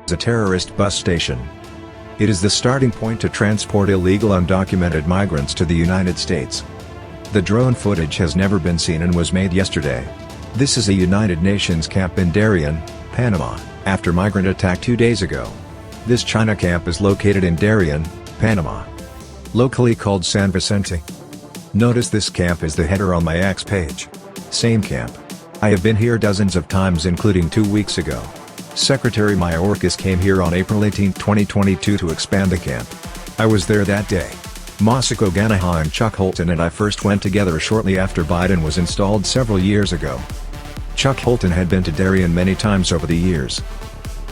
is a terrorist bus station. It is the starting point to transport illegal undocumented migrants to the United States. The drone footage has never been seen and was made yesterday. This is a United Nations camp in Darien, Panama, after migrant attack 2 days ago. This China camp is located in Darien, Panama. Locally called San Vicente. Notice this camp is the header on my X page. Same camp. I have been here dozens of times, including 2 weeks ago. Secretary Mayorkas came here on April 18, 2022 to expand the camp. I was there that day. Masako Ganaha and Chuck Holton and I first went together shortly after Biden was installed several years ago. Chuck Holton had been to Darien many times over the years.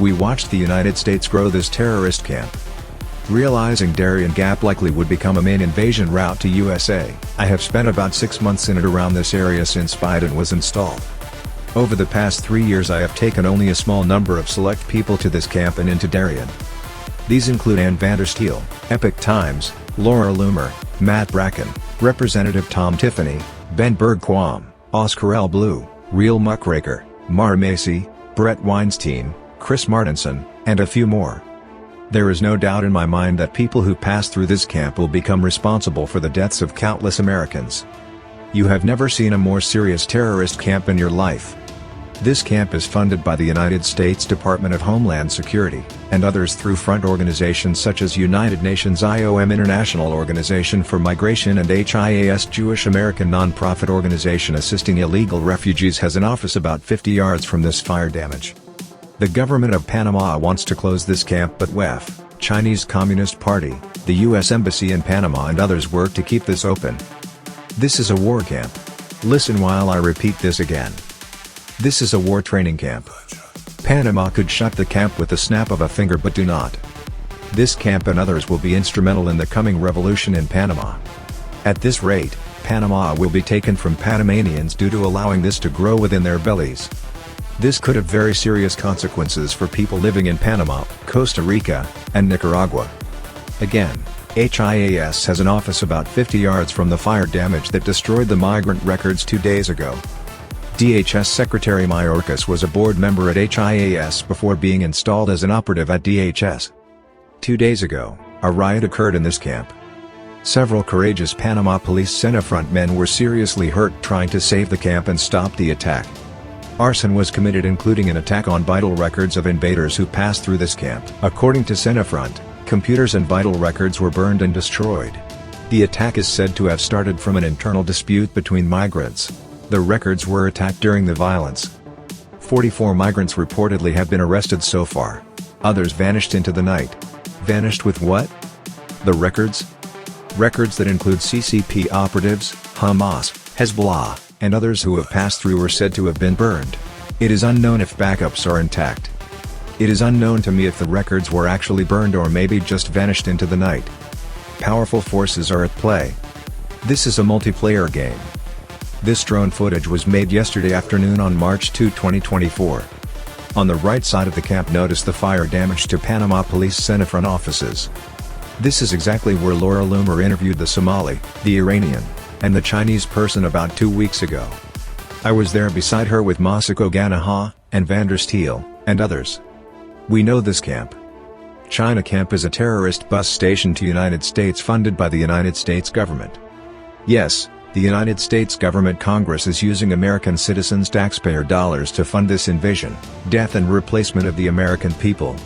We watched the United States grow this terrorist camp. Realizing Darien Gap likely would become a main invasion route to USA, I have spent about 6 months in and around this area since Biden was installed. Over the past 3 years I have taken only a small number of select people to this camp and into Darien. These include Ann Vandersteel, Epoch Times, Laura Loomer, Matt Bracken, Representative Tom Tiffany, Ben Bergquam, Oscar L. Blue, Real Muckraker, Mara Macy, Brett Weinstein, Chris Martinson, and a few more. There is no doubt in my mind that people who pass through this camp will become responsible for the deaths of countless Americans. You have never seen a more serious terrorist camp in your life. This camp is funded by the United States Department of Homeland Security, and others through front organizations such as United Nations IOM International Organization for Migration and HIAS Jewish American nonprofit organization assisting illegal refugees has an office about 50 yards from this fire damage. The government of Panama wants to close this camp, but WEF, Chinese Communist Party, the U.S. Embassy in Panama and others work to keep this open. This is a war camp. Listen while I repeat this again. This is a war training camp. Panama could shut the camp with the snap of a finger, but do not. This camp and others will be instrumental in the coming revolution in Panama. At this rate, Panama will be taken from Panamanians due to allowing this to grow within their bellies. This could have very serious consequences for people living in Panama, Costa Rica, and Nicaragua. Again, HIAS has an office about 50 yards from the fire damage that destroyed the migrant records 2 days ago. DHS Secretary Mayorkas was a board member at HIAS before being installed as an operative at DHS. 2 days ago, a riot occurred in this camp. Several courageous Panama Police Senafront men were seriously hurt trying to save the camp and stop the attack. Arson was committed, including an attack on vital records of invaders who passed through this camp. According to Senafront, computers and vital records were burned and destroyed. The attack is said to have started from an internal dispute between migrants. The records were attacked during the violence. 44 migrants reportedly have been arrested so far. Others vanished into the night. Vanished with what? The records? Records that include CCP operatives, Hamas, Hezbollah, and others who have passed through were said to have been burned. It is unknown if backups are intact. It is unknown to me if the records were actually burned or maybe just vanished into the night. Powerful forces are at play. This is a multiplayer game. This drone footage was made yesterday afternoon on March 2, 2024. On the right side of the camp, notice the fire damage to Panama Police Senafront offices. This is exactly where Laura Loomer interviewed the Somali, the Iranian, and the Chinese person about 2 weeks ago. I was there beside her with Masako Ganaha, and Vandersteel, and others. We know this camp. China Camp is a terrorist bus station to United States funded by the United States government. Yes, the United States government Congress is using American citizens' taxpayer dollars to fund this invasion, death and replacement of the American people.